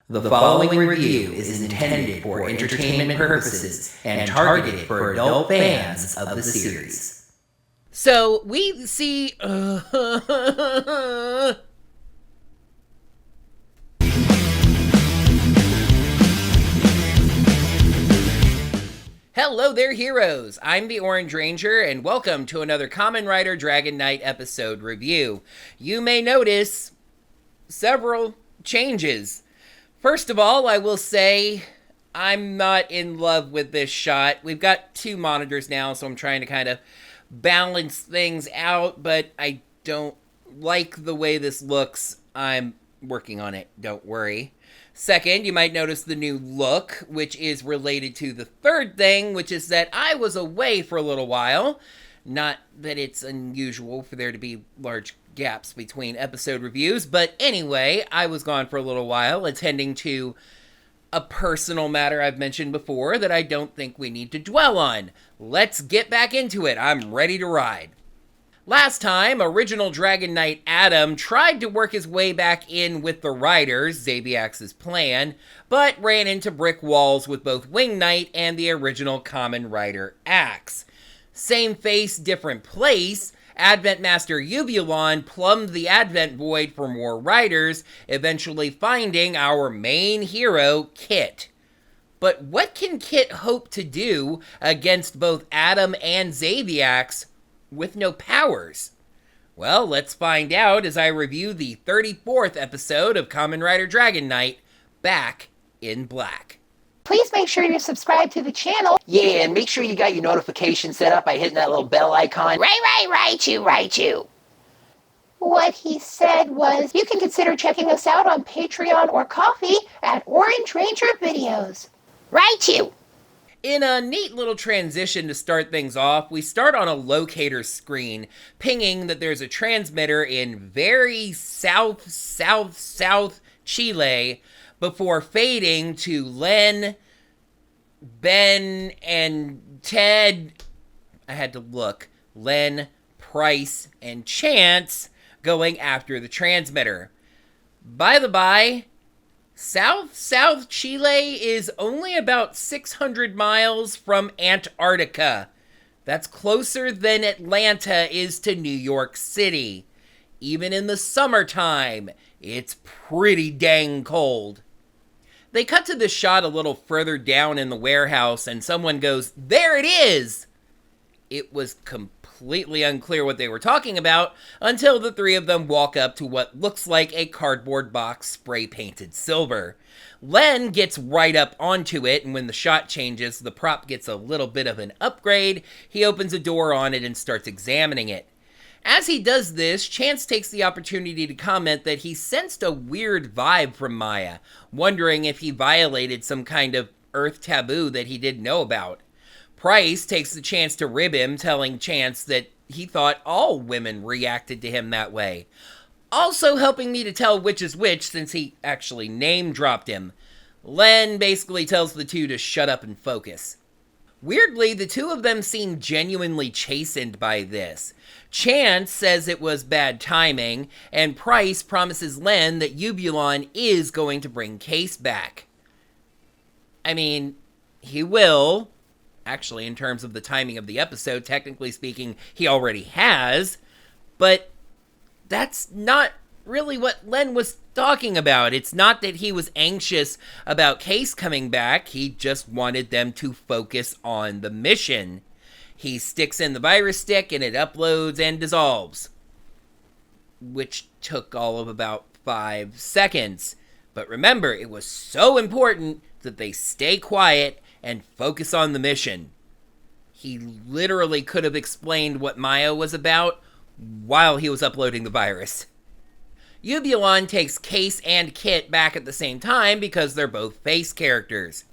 The following review is intended for entertainment purposes and targeted for adult fans of the series. So we see. Hello there, heroes! I'm the Orange Ranger, and welcome to another Kamen Rider Dragon Knight episode review. You may notice several changes. First of all, I will say I'm not in love with this shot. We've got two monitors now, so I'm trying to kind of balance things out, but I don't like the way this looks. I'm working on it, don't worry. Second, you might notice the new look, which is related to the third thing, which is that I was away for a little while. Not that it's unusual for there to be large gaps between episode reviews, but anyway, I was gone for a little while attending to a personal matter I've mentioned before that I don't think we need to dwell on. Let's get back into it. I'm ready to ride. Last time, original Dragon Knight Adam tried to work his way back in with the Riders, Zabiax's plan, but ran into brick walls with both Wing Knight and the original Kamen Rider Axe. Same face, different place. Advent Master Ubulon plumbed the Advent Void for more riders, eventually finding our main hero, Kit. But what can Kit hope to do against both Adam and Zabiax with no powers? Well, let's find out as I review the 34th episode of Kamen Rider Dragon Knight, Back in Black. Please make sure you subscribe to the channel. Yeah, and make sure you got your notifications set up by hitting that little bell icon. Right you. What he said was, you can consider checking us out on Patreon or Ko-fi at Orange Ranger Videos. Right you. In a neat little transition to start things off, we start on a locator screen, pinging that there's a transmitter in very south Chile, before fading to Len, Ben, and Ted. I had to look. Len, Price, and Chance going after the transmitter. By the by, South Chile is only about 600 miles from Antarctica. That's closer than Atlanta is to New York City. Even in the summertime, it's pretty dang cold. They cut to this shot a little further down in the warehouse, and someone goes, "There it is!" It was completely unclear what they were talking about until the three of them walk up to what looks like a cardboard box spray-painted silver. Len gets right up onto it, and when the shot changes, the prop gets a little bit of an upgrade. He opens a door on it and starts examining it. As he does this, Chance takes the opportunity to comment that he sensed a weird vibe from Maya, wondering if he violated some kind of Earth taboo that he didn't know about. Price takes the chance to rib him, telling Chance that he thought all women reacted to him that way. Also helping me to tell which is which, since he actually name-dropped him. Len basically tells the two to shut up and focus. Weirdly, the two of them seem genuinely chastened by this. Chance says it was bad timing, and Price promises Len that Ubulon is going to bring Case back. I mean, he will. Actually, in terms of the timing of the episode, technically speaking, he already has. But that's not really what Len was talking about. It's not that he was anxious about Case coming back. He just wanted them to focus on the mission. He sticks in the virus stick and it uploads and dissolves, which took all of about 5 seconds. But remember, it was so important that they stay quiet and focus on the mission. He literally could have explained what Maya was about while he was uploading the virus. Ubulon takes Case and Kit back at the same time because they're both face characters.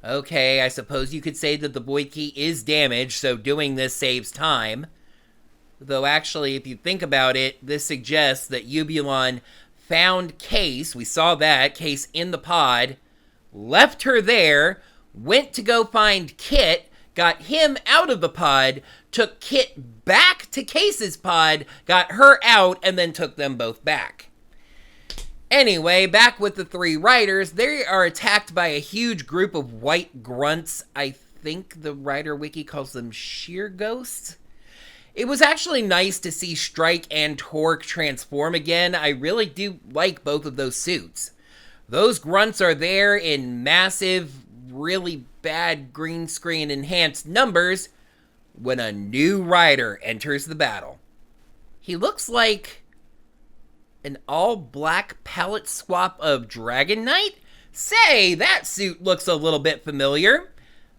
Okay, I suppose you could say that the void key is damaged, so doing this saves time. Though actually, if you think about it, this suggests that Ubulon found Case, we saw that, Case in the pod, left her there, went to go find Kit, got him out of the pod, took Kit back to Case's pod, got her out, and then took them both back. Anyway, back with the three riders, they are attacked by a huge group of white grunts. I think the Rider Wiki calls them sheer ghosts. It was actually nice to see Strike and Torque transform again. I really do like both of those suits. Those grunts are there in massive, really bad green screen enhanced numbers when a new rider enters the battle. He looks like an all-black palette swap of Dragon Knight? Say, that suit looks a little bit familiar.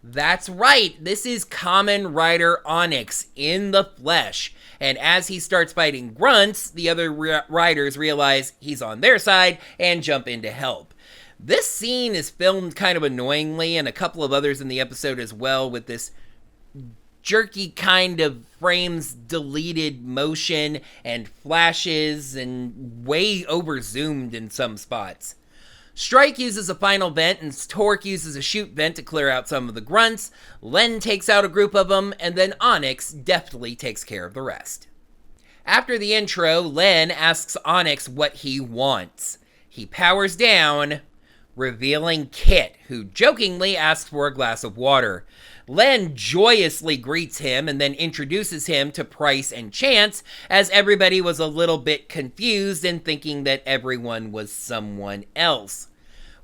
That's right, this is Kamen Rider Onyx in the flesh. And as he starts fighting grunts, the other riders realize he's on their side and jump in to help. This scene is filmed kind of annoyingly, and a couple of others in the episode as well, with this jerky kind of frames deleted motion and flashes and way over zoomed in some spots. Strike uses a final vent and Torque uses a shoot vent to clear out some of the grunts. Len takes out a group of them, and then Onyx deftly takes care of the rest. After the intro, Len asks Onyx what he wants. He powers down, revealing Kit, who jokingly asks for a glass of water. Len joyously greets him and then introduces him to Price and Chance, as everybody was a little bit confused and thinking that everyone was someone else.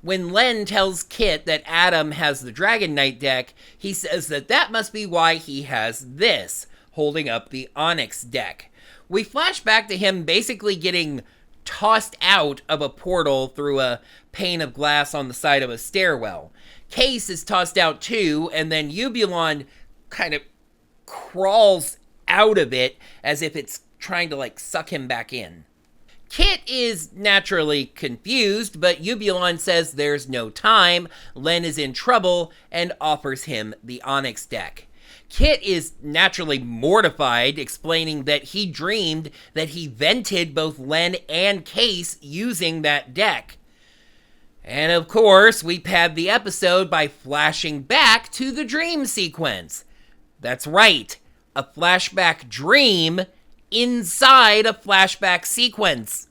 When Len tells Kit that Adam has the Dragon Knight deck, he says that must be why he has this, holding up the Onyx deck. We flash back to him basically getting tossed out of a portal through a pane of glass on the side of a stairwell. Case is tossed out too, and then Ubulon kind of crawls out of it as if it's trying to suck him back in. Kit is naturally confused, but Ubulon says there's no time, Len is in trouble, and offers him the Onyx deck. Kit is naturally mortified, explaining that he dreamed that he vented both Len and Case using that deck. And of course, we pad the episode by flashing back to the dream sequence. That's right, a flashback dream inside a flashback sequence.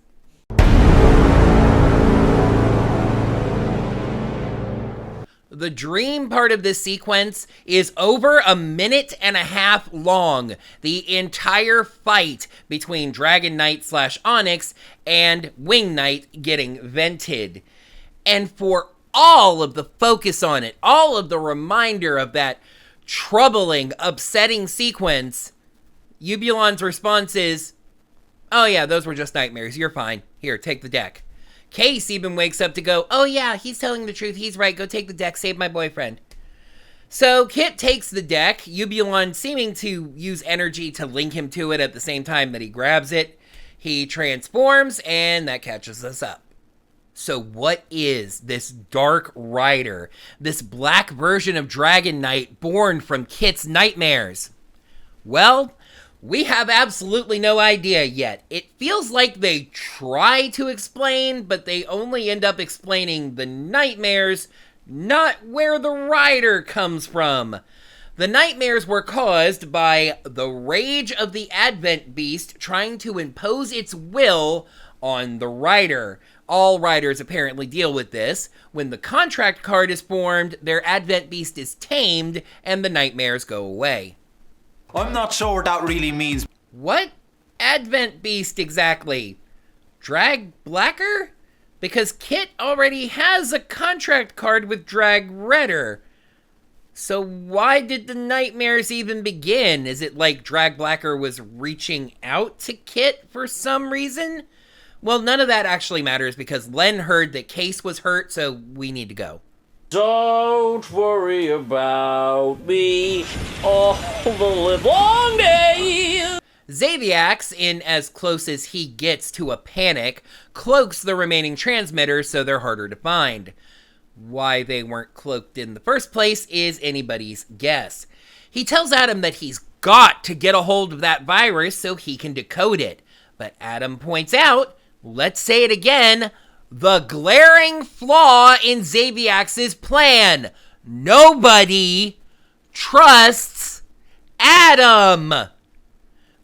The dream part of this sequence is over 1.5 minutes long. The entire fight between Dragon Knight / Onyx and Wing Knight getting vented. And for all of the focus on it, all of the reminder of that troubling, upsetting sequence, Ubulon's response is, "Oh yeah, those were just nightmares, you're fine. Here, take the deck." Case even wakes up to go, "Oh yeah, he's telling the truth, he's right, go take the deck, save my boyfriend." So Kit takes the deck, Ubulon seeming to use energy to link him to it at the same time that he grabs it. He transforms, and that catches us up. So what is this Dark Rider, this black version of Dragon Knight born from Kit's nightmares? Well, we have absolutely no idea yet. It feels like they try to explain, but they only end up explaining the nightmares, not where the rider comes from. The nightmares were caused by the rage of the Advent Beast trying to impose its will on the rider. All riders apparently deal with this. When the contract card is formed, their Advent Beast is tamed, and the nightmares go away. I'm not sure what that really means. What Advent Beast exactly? Drag Blacker? Because Kit already has a contract card with Drag Redder. So why did the nightmares even begin? Is it like Drag Blacker was reaching out to Kit for some reason? Well, none of that actually matters because Len heard that Case was hurt, so we need to go. Don't worry about me all the live long day. Xaviax, in as close as he gets to a panic, cloaks the remaining transmitters so they're harder to find. Why they weren't cloaked in the first place is anybody's guess. He tells Adam that he's got to get a hold of that virus so he can decode it. But Adam points out, let's say it again, the glaring flaw in Xaviax's plan. Nobody trusts Adam.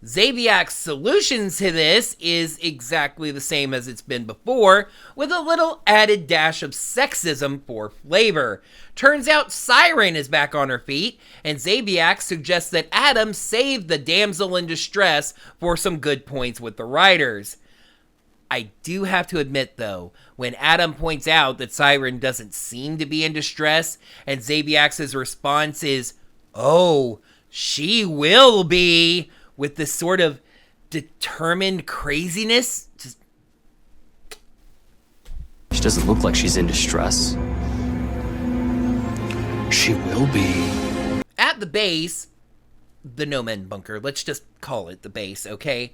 Zabiak's solution to this is exactly the same as it's been before, with a little added dash of sexism for flavor. Turns out Siren is back on her feet, and Zabiak suggests that Adam save the damsel in distress for some good points with the riders. I do have to admit, though, when Adam points out that Siren doesn't seem to be in distress, and Zabiak's response is, "Oh, she will be," with this sort of determined craziness. She doesn't look like she's in distress. She will be. At the base, the No Men bunker, let's just call it the base, okay?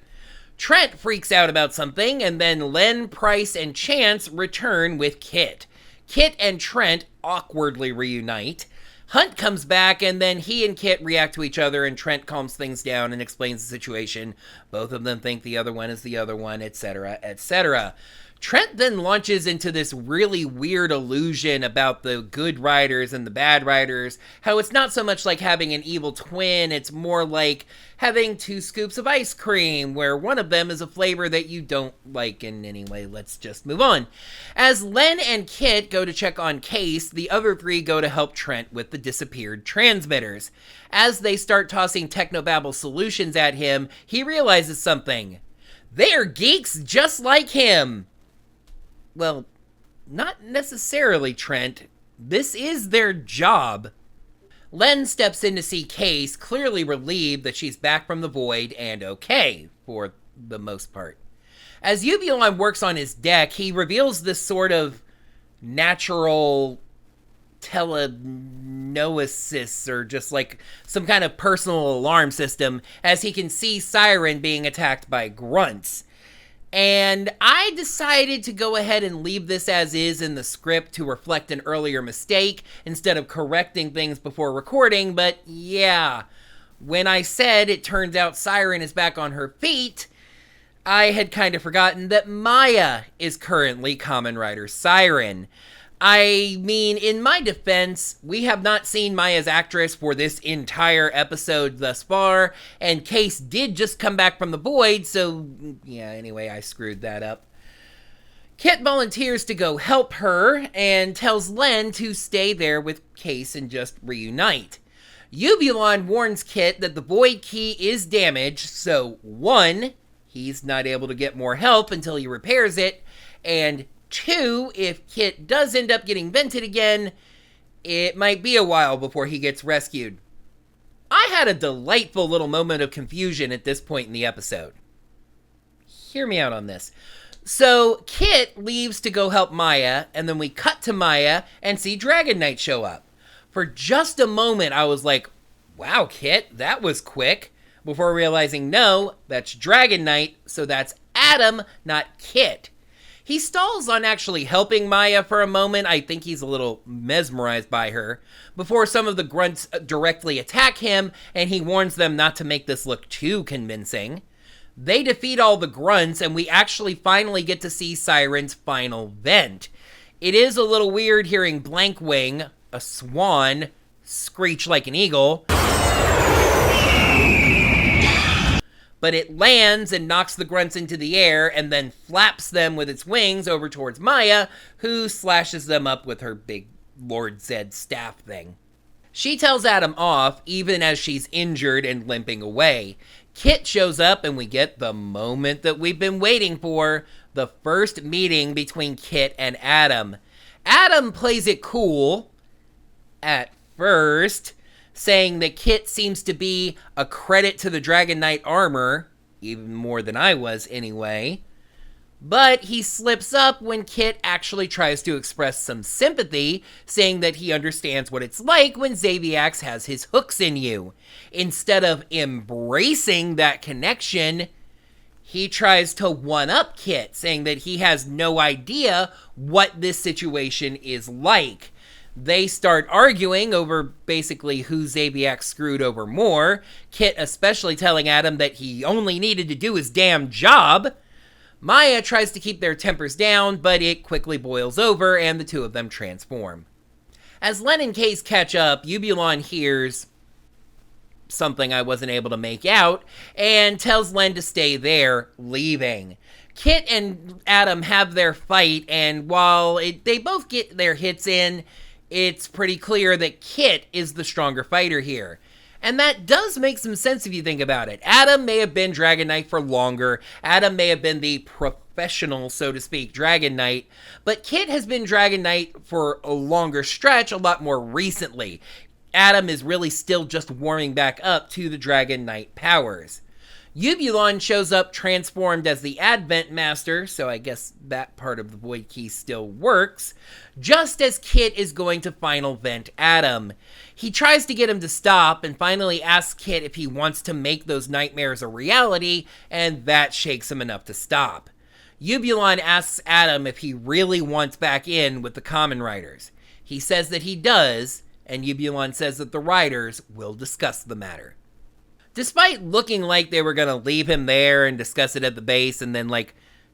Trent freaks out about something, and then Len, Price, and Chance return with Kit. Kit and Trent awkwardly reunite. Hunt comes back, and then he and Kit react to each other, and Trent calms things down and explains the situation. Both of them think the other one is the other one, etc., etc. Trent then launches into this really weird illusion about the good riders and the bad riders, how it's not so much like having an evil twin, it's more like having 2 scoops of ice cream, where one of them is a flavor that you don't like in any way. Let's just move on. As Len and Kit go to check on Case, the other 3 go to help Trent with the disappeared transmitters. As they start tossing technobabble solutions at him, he realizes something. They're geeks just like him! Well, not necessarily, Trent. This is their job. Len steps in to see Case, clearly relieved that she's back from the void and okay, for the most part. As Ubulon works on his deck, he reveals this sort of natural telenosis, or just like some kind of personal alarm system, as he can see Siren being attacked by grunts. And I decided to go ahead and leave this as is in the script to reflect an earlier mistake instead of correcting things before recording, but yeah, when I said it turns out Siren is back on her feet, I had kind of forgotten that Maya is currently Kamen Rider Siren. I mean, in my defense, we have not seen Maya's actress for this entire episode thus far, and Case did just come back from the void, so yeah, anyway, I screwed that up. Kit volunteers to go help her, and tells Len to stay there with Case and just reunite. Ubulon warns Kit that the void key is damaged, so 1, he's not able to get more help until he repairs it, and 2, if Kit does end up getting vented again, it might be a while before he gets rescued. I had a delightful little moment of confusion at this point in the episode. Hear me out on this. So, Kit leaves to go help Maya, and then we cut to Maya and see Dragon Knight show up. For just a moment, I was like, wow, Kit, that was quick, before realizing, no, that's Dragon Knight, so that's Adam, not Kit. He stalls on actually helping Maya for a moment. I think he's a little mesmerized by her, before some of the grunts directly attack him, and he warns them not to make this look too convincing. They defeat all the grunts, and we actually finally get to see Siren's final vent. It is a little weird hearing Blankwing, a swan, screech like an eagle, but it lands and knocks the grunts into the air and then flaps them with its wings over towards Maya, who slashes them up with her big Lord Zed staff thing. She tells Adam off, even as she's injured and limping away. Kit shows up and we get the moment that we've been waiting for, the first meeting between Kit and Adam. Adam plays it cool, at first, saying that Kit seems to be a credit to the Dragon Knight armor, even more than I was anyway. But he slips up when Kit actually tries to express some sympathy, saying that he understands what it's like when Zabiax has his hooks in you. Instead of embracing that connection, he tries to one-up Kit, saying that he has no idea what this situation is like. They start arguing over basically who Zabiax screwed over more, Kit especially telling Adam that he only needed to do his damn job. Maya tries to keep their tempers down, but it quickly boils over and the two of them transform. As Len and Case catch up, Ubulon hears, something I wasn't able to make out, and tells Len to stay there, leaving. Kit and Adam have their fight, and while they both get their hits in, it's pretty clear that Kit is the stronger fighter here. And that does make some sense if you think about it. Adam may have been Dragon Knight for longer. Adam may have been the professional, so to speak, Dragon Knight. But Kit has been Dragon Knight for a longer stretch, a lot more recently. Adam is really still just warming back up to the Dragon Knight powers. Ubulon shows up transformed as the Advent Master, so I guess that part of the Void Key still works, just as Kit is going to final vent Adam. He tries to get him to stop and finally asks Kit if he wants to make those nightmares a reality, and that shakes him enough to stop. Ubulon asks Adam if he really wants back in with the Kamen Riders. He says that he does, and Ubulon says that the Riders will discuss the matter. Despite looking like they were going to leave him there and discuss it at the base and then,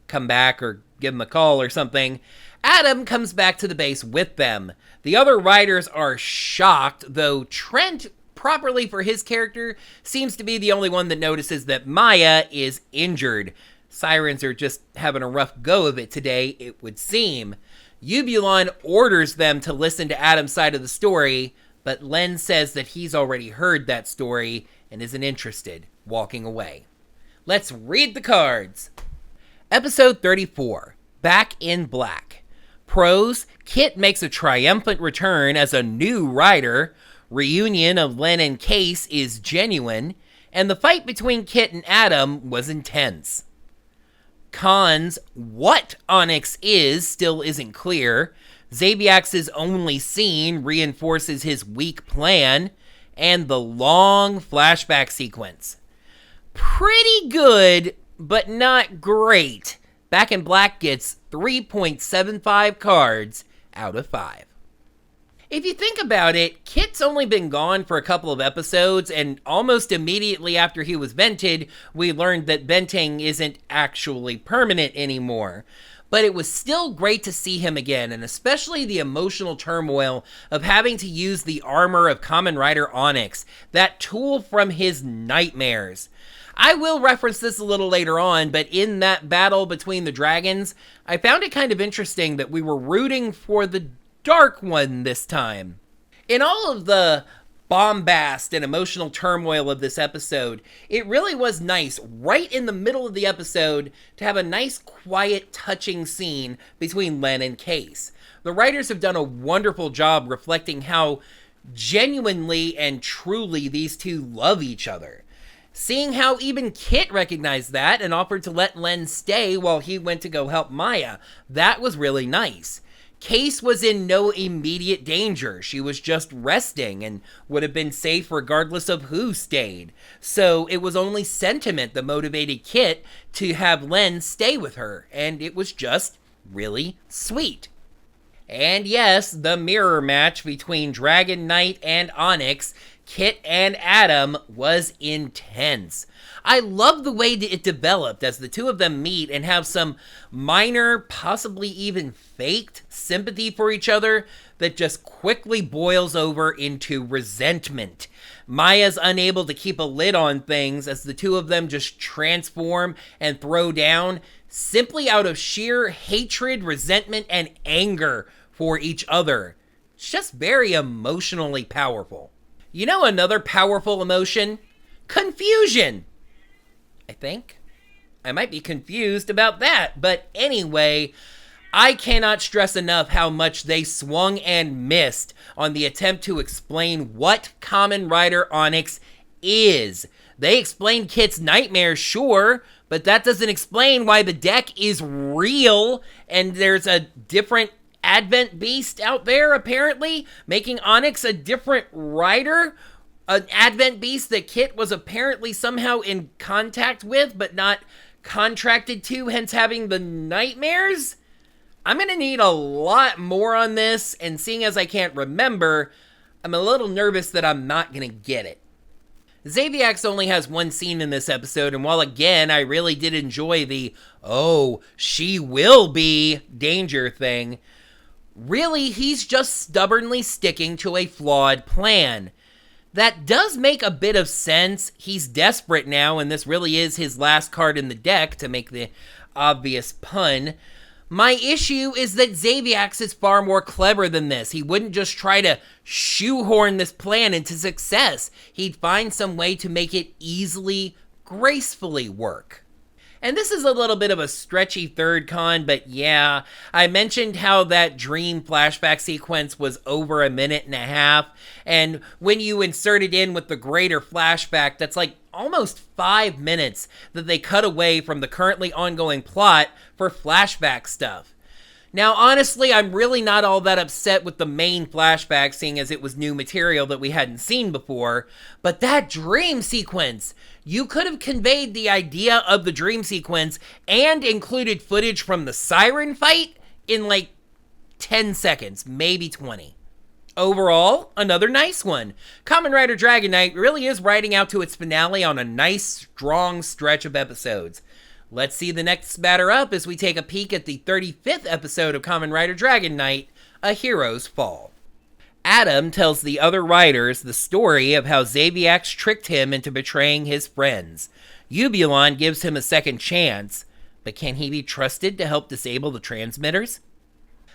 come back or give him a call or something, Adam comes back to the base with them. The other riders are shocked, though Trent, properly for his character, seems to be the only one that notices that Maya is injured. Sirens are just having a rough go of it today, it would seem. Ubulon orders them to listen to Adam's side of the story, but Len says that he's already heard that story and isn't interested, walking away. Let's read the cards. Episode 34, Back in Black. Pros, Kit makes a triumphant return as a new rider. Reunion of Len and Case is genuine. And the fight between Kit and Adam was intense. Cons, what Onyx is still isn't clear. Zabiax's only scene reinforces his weak plan. And the long flashback sequence. Pretty good, but not great. Back in Black gets 3.75 cards out of 5. If you think about it, Kit's only been gone for a couple of episodes, and almost immediately after he was vented, we learned that venting isn't actually permanent anymore. But it was still great to see him again, and especially the emotional turmoil of having to use the armor of Kamen Rider Onyx, that tool from his nightmares. I will reference this a little later on, but in that battle between the dragons, I found it kind of interesting that we were rooting for the Dark One this time. In all of the bombast and emotional turmoil of this episode, it really was nice right in the middle of the episode to have a nice, quiet, touching scene between Len and Case. The writers have done a wonderful job reflecting how genuinely and truly these two love each other. Seeing how even Kit recognized that and offered to let Len stay while he went to go help Maya, that was really nice. Case was in no immediate danger. She was just resting and would have been safe regardless of who stayed. So it was only sentiment that motivated Kit to have Len stay with her, and it was just really sweet. And yes, the mirror match between Dragon Knight and Onyx, Kit and Adam, was intense. I love the way it developed as the two of them meet and have some minor, possibly even faked sympathy for each other that just quickly boils over into resentment. Maya's unable to keep a lid on things as the two of them just transform and throw down simply out of sheer hatred, resentment, and anger for each other. It's just very emotionally powerful. You know another powerful emotion? Confusion! I think. I might be confused about that, but anyway, I cannot stress enough how much they swung and missed on the attempt to explain what Kamen Rider Onyx is. They explained Kit's nightmares, sure, but that doesn't explain why the deck is real and there's a different Advent Beast out there, apparently, making Onyx a different rider. An Advent Beast that Kit was apparently somehow in contact with, but not contracted to, hence having the nightmares? I'm going to need a lot more on this, and seeing as I can't remember, I'm a little nervous that I'm not going to get it. Zabiax only has one scene in this episode, and while again, I really did enjoy the, oh, she will be danger thing, really, he's just stubbornly sticking to a flawed plan. That does make a bit of sense. He's desperate now, and this really is his last card in the deck, to make the obvious pun. My issue is that Xaviax is far more clever than this. He wouldn't just try to shoehorn this plan into success. He'd find some way to make it easily, gracefully work. And this is a little bit of a stretchy third con, but yeah, I mentioned how that dream flashback sequence was over 1.5 minutes, and when you insert it in with the greater flashback, that's like almost 5 minutes that they cut away from the currently ongoing plot for flashback stuff. Now, honestly, I'm really not all that upset with the main flashback, seeing as it was new material that we hadn't seen before, but that dream sequence, you could have conveyed the idea of the dream sequence and included footage from the siren fight in like 10 seconds, maybe 20. Overall, another nice one. Kamen Rider Dragon Knight really is riding out to its finale on a nice, strong stretch of episodes. Let's see the next batter up as we take a peek at the 35th episode of Kamen Rider Dragon Knight, A Hero's Fall. Adam tells the other riders the story of how Xaviax tricked him into betraying his friends. Ubulon gives him a second chance, but can he be trusted to help disable the transmitters?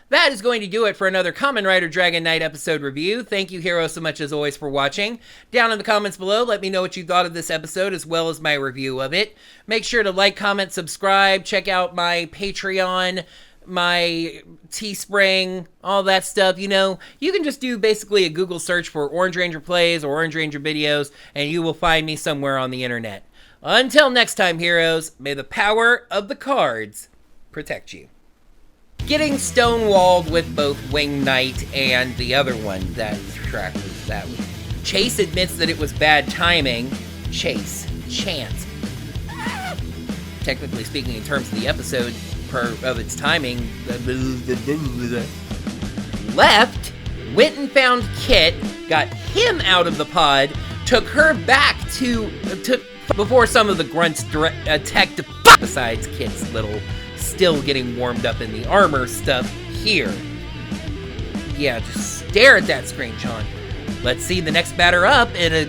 That is going to do it for another Kamen Rider Dragon Knight episode review. Thank you, heroes, so much as always for watching. Down in the comments below, let me know what you thought of this episode as well as my review of it. Make sure to like, comment, subscribe, check out my Patreon, my Teespring, all that stuff. You know, you can just do basically a Google search for Orange Ranger Plays or Orange Ranger Videos, and you will find me somewhere on the internet. Until next time, heroes, may the power of the cards protect you. Getting stonewalled with both Wing Knight and the other one, that track was that one. Chase admits that it was bad timing. Chance. Technically speaking, in terms of the episode, of its timing, left, went and found Kit, got him out of the pod, took her back before some of the grunts attacked besides Kit's little still getting warmed up in the armor stuff here. Yeah, just stare at that screen, Sean. Let's see the next batter up in a